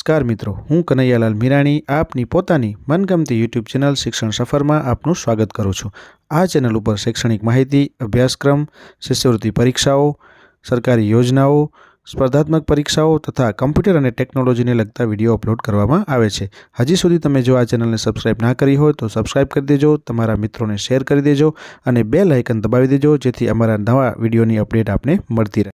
નમસ્કાર મિત્રો, હું કનૈયાલાલ મીરાણી આપની પોતાની મનગમતી યુટ્યુબ ચેનલ શિક્ષણ સફરમાં આપનું સ્વાગત કરું છું। આ ચેનલ ઉપર શૈક્ષણિક માહિતી, અભ્યાસક્રમ, શિષ્યવૃત્તિ પરીક્ષાઓ, સરકારી યોજનાઓ, સ્પર્ધાત્મક પરીક્ષાઓ તથા કમ્પ્યુટર અને ટેકનોલોજીને લગતા વિડીયો અપલોડ કરવામાં આવે છે। હજી સુધી તમે જો આ ચેનલને સબસ્ક્રાઇબ ના કરી હોય તો સબસ્ક્રાઇબ કરી દેજો, તમારા મિત્રોને શેર કરી દેજો અને બેલ આઇકન દબાવી દેજો જેથી અમારા નવા વિડીયોની અપડેટ આપને મળતી રહે।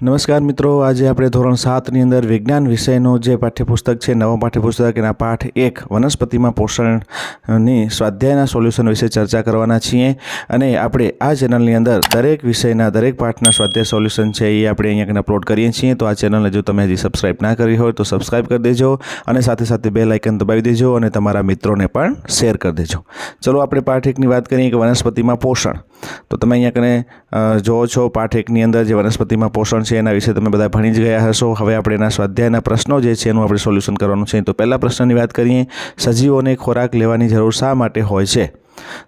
નમસ્કાર મિત્રો, આજે આપણે ધોરણ 7ની અંદર વિજ્ઞાન વિષયનો જે પાઠ્યપુસ્તક છે, નવો પાઠ્યપુસ્તક, એના પાઠ 1 વનસ્પતિમાં પોષણની સ્વાધ્યાયના સોલ્યુશન વિશે ચર્ચા કરવાના છીએ। અને આપણે આ ચેનલની અંદર દરેક વિષયના દરેક પાઠના સ્વાધ્યાય સોલ્યુશન છે એ આપણે અહીંયા અપલોડ કરીએ છીએ। તો આ ચેનલને જો તમે હજી સબસ્ક્રાઇબ ના કરી હોય તો સબસ્ક્રાઇબ કરી દેજો અને સાથે સાથે બેલ આઇકન દબાવી દેજો અને તમારા મિત્રોને પણ શેર કરી દેજો। ચલો આપણે પાઠ 1ની વાત કરીએ કે વનસ્પતિમાં પોષણ। તો તમે અહીંયા જોવો છો પાઠ 1ની અંદર જે વનસ્પતિમાં પોષણ છે એના વિશે તમે બધા ભણી જ ગયા હશો। હવે આપણે એના સ્વાધ્યાયના પ્રશ્નો જે છે એનું આપણે સોલ્યુશન કરવાનું છે। તો પહેલા પ્રશ્નની વાત કરીએ, સજીવોને ખોરાક લેવાની જરૂર શા માટે હોય છે?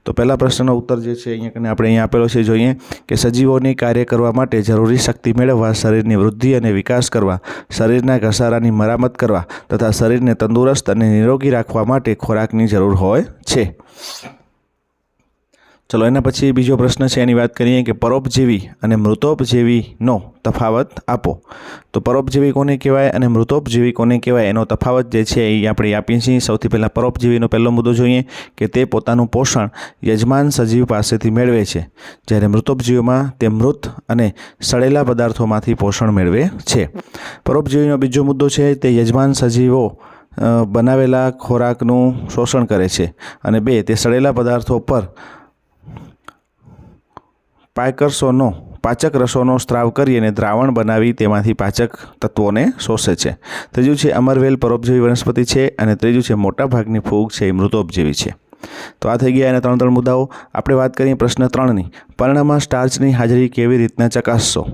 તો પહેલા પ્રશ્નનો ઉત્તર જે છે આપણે અહીંયા આપેલો છે, જોઈએ કે સજીવોને કાર્ય કરવા માટે જરૂરી શક્તિ મેળવવા, શરીરની વૃદ્ધિ અને વિકાસ કરવા, શરીરના ઘસારાની મરામત કરવા તથા શરીરને તંદુરસ્ત અને નિરોગી રાખવા માટે ખોરાકની જરૂર હોય છે। ચલો એના પછી બીજો પ્રશ્ન છે, એની વાત કરીએ કે પરોપજીવી અને મૃતોપજીવીનો તફાવત આપો। તો પરોપજીવી કોને કહેવાય અને મૃતોપજીવી કોને કહેવાય એનો તફાવત જે છે એ આપણે આપીએ છીએ। સૌથી પહેલાં પરોપજીવીનો પહેલો મુદ્દો જોઈએ કે તે પોતાનું પોષણ યજમાન સજીવ પાસેથી મેળવે છે, જ્યારે મૃતોપજીવીમાં તે મૃત અને સડેલા પદાર્થોમાંથી પોષણ મેળવે છે। પરોપજીવીનો બીજો મુદ્દો છે તે યજમાન સજીવો બનાવેલા ખોરાકનું શોષણ કરે છે અને 2 તે સડેલા પદાર્થો પર પાચક રસોનો સ્ત્રાવ કરી અને દ્રાવણ બનાવી તેમાંથી પાચક તત્વોને શોષે છે। ત્રીજું છે અમરવેલ પરોપજીવી વનસ્પતિ છે અને ત્રીજું છે મોટાભાગની ફૂગ છે એ મૃતોપજીવી છે। તો આ થઈ ગયા એના 3 મુદ્દાઓ। આપણે વાત કરીએ પ્રશ્ન 3ની, પર્ણમાં સ્ટાર્ચની હાજરી કેવી રીતના ચકાસશો?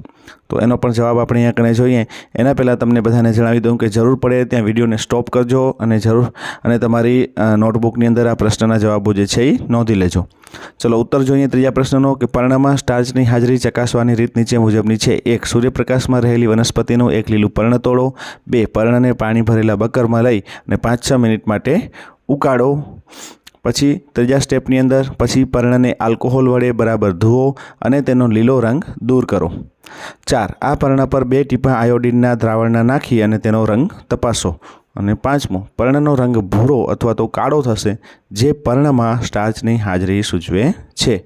તો એનો પણ જવાબ આપણે અહીંયા કને જોઈએ। એના પહેલાં તમને બધાને જણાવી દઉં કે જરૂર પડે ત્યાં વિડીયોને સ્ટોપ કરજો અને તમારી નોટબુકની અંદર આ પ્રશ્નના જવાબો જે છે એ નોંધી લેજો। ચલો ઉત્તર જોઈએ ત્રીજા પ્રશ્નનો કે પર્ણમાં સ્ટાર્ચની હાજરી ચકાસવાની રીત નીચે મુજબની છે। 1 સૂર્યપ્રકાશમાં રહેલી વનસ્પતિનું એક લીલું પર્ણ તોડો। 2 પર્ણને પાણી ભરેલા બકરમાં લઈ અને 5-6 મિનિટ માટે ઉકાળો। પછી ત્રીજા સ્ટેપની અંદર પર્ણને આલ્કોહોલ વડે બરાબર ધુઓ અને તેનો લીલો રંગ દૂર કરો। 4 આ પર્ણ પર 2 ટીપાં આયોડિનના દ્રાવણના નાખી અને તેનો રંગ તપાસો। અને 5મો પર્ણનો રંગ ભૂરો અથવા તો કાળો થશે, જે પર્ણમાં સ્ટાર્ચની હાજરી સૂચવે છે।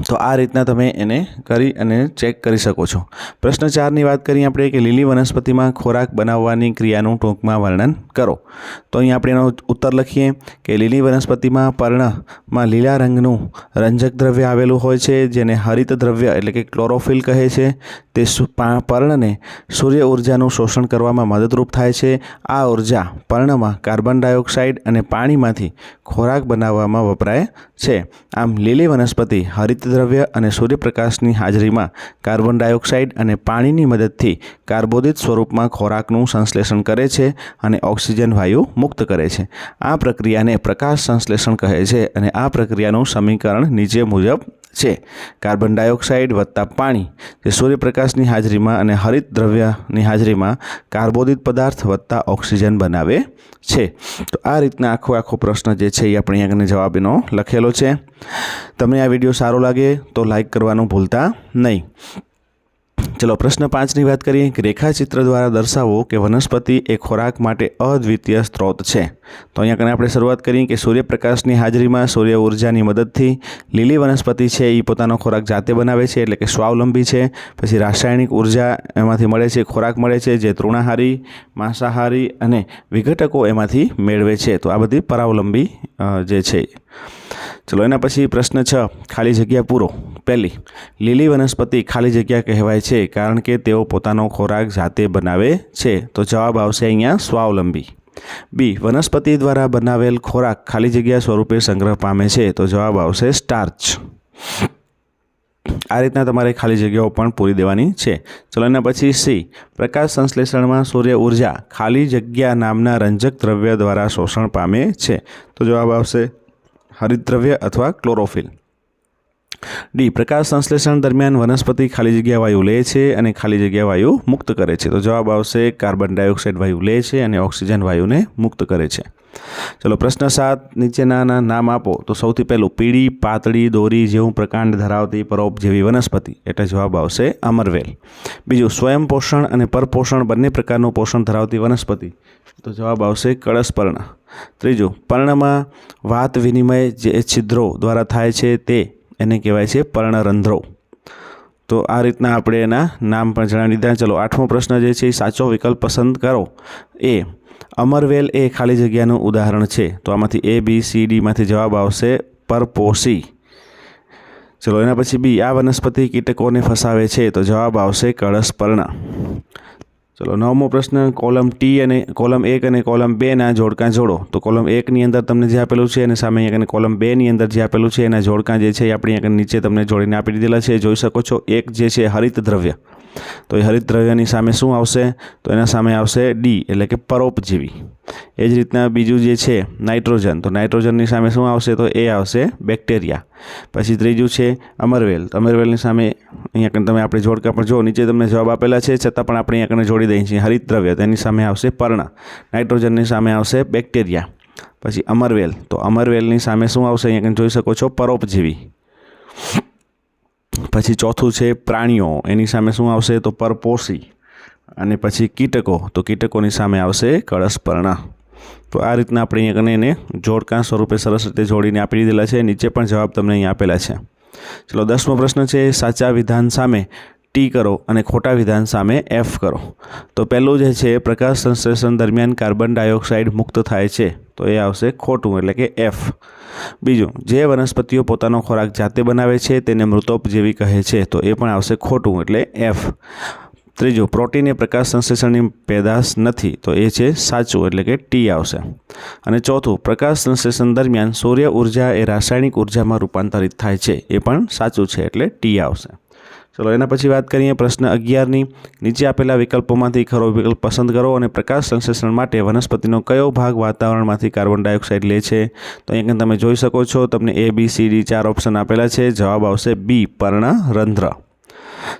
તો આ રીતના તમે એને કરી અને ચેક કરી શકો છો। પ્રશ્ન 4ની વાત કરીએ આપણે કે લીલી વનસ્પતિમાં ખોરાક બનાવવાની ક્રિયાનું ટૂંકમાં વર્ણન કરો। તો અહીં આપણે એનો ઉત્તર લખીએ કે લીલી વનસ્પતિમાં પર્ણમાં લીલા રંગનું રંજક દ્રવ્ય આવેલું હોય છે, જેને હરિત દ્રવ્ય એટલે કે ક્લોરોફિલ કહે છે। તે પર્ણને સૂર્ય ઉર્જાનું શોષણ કરવામાં મદદરૂપ થાય છે। આ ઉર્જા પર્ણમાં કાર્બન ડાયોક્સાઇડ અને પાણીમાંથી ખોરાક બનાવવામાં વપરાય છે। આમ લીલી વનસ્પતિ હરિત દ્રવ્ય અને સૂર્યપ્રકાશની હાજરીમાં કાર્બન ડાયોક્સાઇડ અને પાણીની મદદથી કાર્બોદિત સ્વરૂપમાં ખોરાકનું સંશ્લેષણ કરે છે અને ઓક્સિજન વાયુ મુક્ત કરે છે। આ પ્રક્રિયાને પ્રકાશ સંશ્લેષણ કહે છે અને આ પ્રક્રિયાનું સમીકરણ નીચે મુજબ છે। કાર્બન ડાયોક્સાઇડ વત્તા પાણી જે સૂર્યપ્રકાશની હાજરીમાં અને હરિત દ્રવ્યની હાજરીમાં કાર્બોદિત પદાર્થ વત્તા ઓક્સિજન બનાવે છે। તો આ રીતના આખો પ્રશ્ન જે છે એ આપણે અહીંયા જવાબ એનો લખેલો છે। તમને આ વિડીયો સારો લાગે તો લાઈક કરવાનું ભૂલતા નહીં। ચલો પ્રશ્ન 5ની વાત કરીએ કે રેખાચિત્ર દ્વારા દર્શાવો કે વનસ્પતિ એ ખોરાક માટે અદ્વિતીય સ્ત્રોત છે। તો અહીંયા આપણે શરૂઆત કરીએ કે સૂર્યપ્રકાશની હાજરીમાં સૂર્ય ઉર્જાની મદદથી લીલી વનસ્પતિ છે એ પોતાનો ખોરાક જાતે બનાવે છે, એટલે કે સ્વાવલંબી છે। પછી રાસાયણિક ઉર્જા એમાંથી મળે છે, ખોરાક મળે છે જે તૃણાહારી, માંસાહારી અને વિઘટકો એમાંથી મેળવે છે। તો આ બધી પરાવલંબી જે છે। ચલો એના પછી પ્રશ્ન 6, ખાલી જગ્યા પૂરો। પહેલી, લીલી વનસ્પતિ ખાલી જગ્યા કહેવાય છે કારણ કે તેઓ પોતાનો ખોરાક જાતે બનાવે છે। તો જવાબ આવશે અહીંયા સ્વાવલંબી। બી, વનસ્પતિ દ્વારા બનાવેલ ખોરાક ખાલી જગ્યા સ્વરૂપે સંગ્રહ પામે છે। તો જવાબ આવશે સ્ટાર્ચ। આ રીતના તમારે ખાલી જગ્યાઓ પણ પૂરી દેવાની છે। ચલો એના પછી સી, પ્રકાશ સંશ્લેષણમાં સૂર્ય ઉર્જા ખાલી જગ્યા નામના રંજક દ્રવ્ય દ્વારા શોષણ પામે છે। તો જવાબ આવશે હરિત દ્રવ્ય અથવા ક્લોરોફિલ। ડી. પ્રકાશ સંશ્લેષણ દરમિયાન વનસ્પતિ ખાલી જગ્યા વાયુ લે છે અને ખાલી જગ્યા વાયુ મુક્ત કરે છે. તો જવાબ આવશે કાર્બન ડાયોક્સાઇડ વાયુ લે છે અને ઓક્સિજન વાયુને મુક્ત કરે છે. ચલો પ્રશ્ન 7, નીચેનાના નામ આપો. તો સૌથી પહેલું પીળી પાતળી દોરી જેવું પ્રકાંડ ધરાવતી પરોપ જેવી વનસ્પતિ, એટલે જવાબ આવશે અમરવેલ. બીજું સ્વયં પોષણ અને પરપોષણ બંને પ્રકારનું પોષણ ધરાવતી વનસ્પતિ, તો જવાબ આવશે કળશપર્ણ. ત્રીજું પર્ણમાં વાત વિનિમય જે છિદ્રો દ્વારા થાય છે તે એને કહેવાય છે પર્ણરંધ્રો. તો આ રીતના આપણે એના નામ પણ જણાવી દીધા. ચલો 8મો પ્રશ્ન જે છે એ સાચો વિકલ્પ પસંદ કરો. એ અમરવેલ એ ખાલી જગ્યાનું ઉદાહરણ છે. તો આમાંથી A, B, C, D માંથી જવાબ આવશે પરપોષી. ચલો એના પછી બી. આ વનસ્પતિ કીટકોને ફસાવે છે. તો જવાબ આવશે કળશપર્ણ. ચલો 9મો પ્રશ્ન, કોલમ 1 અને કોલમ 2ના જોડકા જોડો. તો કોલમ 1ની અંદર તમને જે આપેલું છે અને સામે અહીંયા કોલમ 2ની અંદર જે આપેલું છે એના જોડકા જે છે એ આપણે અહીંયા નીચે તમને જોડીને આપી દીધેલા છે. જોઈ શકો છો. એક જે છે હરિત દ્રવ્ય, તો એ હરિત દ્રવ્યની સામે શું આવશે? તો એના સામે આવશે ડી, એટલે કે પરોપજીવી. એ જ રીતના બીજું જે છે નાઇટ્રોજન, તો નાઇટ્રોજનની સામે શું આવશે? તો એ આવશે બેક્ટેરિયા. પછી ત્રીજું છે અમરવેલ, તો અમરવેલની સામે અહીંયા તમે આપણે જોડકા પર જો નીચે તમને જવાબ આપેલા છે, છતાં પણ આપણે અહીંયા જોડી દઈએ છીએ હરિત દ્રવ્ય, તેની સામે આવશે પર્ણ. નાઇટ્રોજનની સામે આવશે બેક્ટેરિયા. પછી અમરવેલ, તો અમરવેલની સામે શું આવશે? અહીંયા જોઈ શકો છો પરોપજીવી. પછી ચોથું છે પ્રાણીઓ, એની સામે શું આવશે? તો પરપોષી. અને પછી કીટકો, તો કીટકોની સામે આવશે કળશપર્ણ. તો આ રીતના આપણે અહીંયા એને જોડકા સ્વરૂપે સરસ રીતે જોડીને આપી દીધેલા છે. નીચે પણ જવાબ તમને અહીંયા આપેલા છે. ચલો 10મો પ્રશ્ન છે, સાચા વિધાન સામે ટી કરો અને ખોટા વિધાન સામે એફ કરો. તો પહેલું જે છે પ્રકાશ સંશ્લેષણ દરમિયાન કાર્બન ડાયોક્સાઇડ મુક્ત થાય છે, તો એ આવશે ખોટું, એટલે કે એફ. બીજું, જે વનસ્પતિઓ પોતાનો ખોરાક જાતે બનાવે છે તેને મૃતોપજીવી કહે છે, તો એ પણ આવશે ખોટું, એટલે એફ. ત્રીજું, પ્રોટીન એ પ્રકાશ સંશ્લેષણની પેદાશ નથી, તો એ છે સાચું, એટલે કે ટી આવશે. અને ચોથું, પ્રકાશ સંશ્લેષણ દરમિયાન સૂર્ય ઉર્જા એ રાસાયણિક ઉર્જામાં રૂપાંતરિત થાય છે, એ પણ સાચું છે, એટલે ટી આવશે. ચલો એના પછી વાત કરીએ પ્રશ્ન 11ની. નીચે આપેલા વિકલ્પોમાંથી ખરો વિકલ્પ પસંદ કરો અને પ્રકાશ સંશ્લેષણ માટે વનસ્પતિનો કયો ભાગ વાતાવરણમાંથી કાર્બન ડાયોક્સાઇડ લે છે? તો અહીંયા તમે જોઈ શકો છો, તમને A, B, C, D 4 option આપેલા છે. જવાબ આવશે બી, પર્ણરંધ્ર.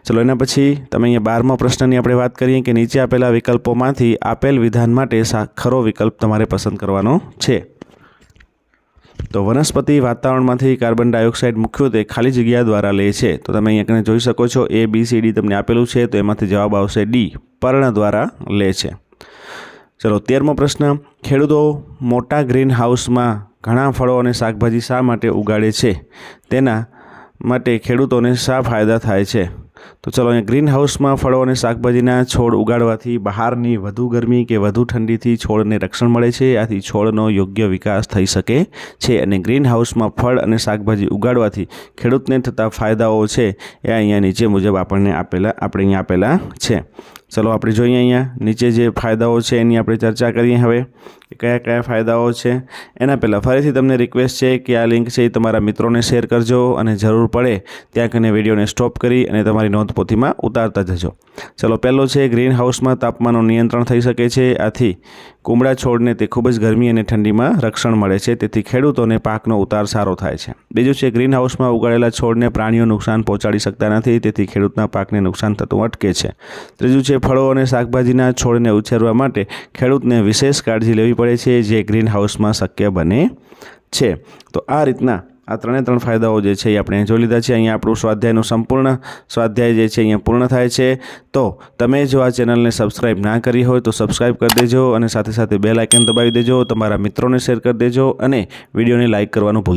ચલો એના પછી તમે અહીંયા 12મા પ્રશ્નની આપણે વાત કરીએ કે નીચે આપેલા વિકલ્પોમાંથી આપેલ વિધાન માટે ખરો વિકલ્પ તમારે પસંદ કરવાનો છે. તો વનસ્પતિ વાતાવરણમાંથી કાર્બન ડાયોક્સાઇડ મુખ્યત્વે ખાલી જગ્યા દ્વારા લે છે. તો તમે અહીંયા જોઈ શકો છો A, B, C, D તમને આપેલું છે, તો એમાંથી જવાબ આવશે ડી, પર્ણ દ્વારા લે છે. ચલો 13મો પ્રશ્ન, ખેડૂતો મોટા ગ્રીન હાઉસમાં ઘણા ફળો અને શાકભાજી શા માટે ઉગાડે છે? તેના માટે ખેડૂતોને શા ફાયદા થાય છે? તો ચલો અહીંયા ગ્રીન હાઉસમાં ફળો અને શાકભાજીના છોડ ઉગાડવાથી બહારની વધુ ગરમી કે વધુ ઠંડીથી છોડને રક્ષણ મળે છે. આથી છોડનો યોગ્ય વિકાસ થઈ શકે છે. અને ગ્રીન હાઉસમાં ફળ અને શાકભાજી ઉગાડવાથી ખેડૂતને થતા ફાયદાઓ છે એ અહીંયા નીચે મુજબ આપણે અહીંયા આપેલા છે. ચલો આપણે જોઈએ અહીંયા નીચે જે ફાયદાઓ છે એની આપણે ચર્ચા કરીએ. હવે કયા કયા ફાયદાઓ છે એના પહેલાં ફરીથી તમને રિક્વેસ્ટ છે કે આ લિંક છે એ તમારા મિત્રોને શેર કરજો અને જરૂર પડે ત્યાં કને વિડીયોને સ્ટોપ કરી અને તમારી નોંધપોથીમાં ઉતારતા જજો. ચલો પહેલો છે, ગ્રીન હાઉસમાં તાપમાનનું નિયંત્રણ થઈ શકે છે. આથી કુમળા છોડને તે ખૂબ જ ગરમી અને ઠંડીમાં રક્ષણ મળે છે, તેથી ખેડૂતોને પાકનો ઉતાર સારો થાય છે. બીજું છે, ગ્રીન હાઉસમાં ઉગાડેલા છોડને પ્રાણીઓ નુકસાન પહોંચાડી શકતા નથી, તેથી ખેડૂતના પાકને નુકસાન થતું અટકે છે. ત્રીજું છે, ફળો અને શાકભાજીના છોડને ઉછેરવા માટે ખેડૂતને વિશેષ કાળજી લેવી પડે છે, જે ગ્રીન હાઉસમાં શક્ય બને છે. તો આ રીતના આ ત્રણે ફાયદાઓ જે છે એ આપણે જોઈ લીધા છે. અહીંયા આપણું સ્વાધ્યાયનું સંપૂર્ણ સ્વાધ્યાય જે છે અહીંયા પૂર્ણ થાય છે. તો તમે જો આ ચેનલને સબસ્ક્રાઈબ ના કરી હોય તો સબસ્ક્રાઈબ કરી દેજો અને સાથે સાથે બેલ આઇકન દબાવી દેજો. તમારા મિત્રોને શેર કરી દેજો અને વિડીયોને લાઇક કરવાનું ભૂલતા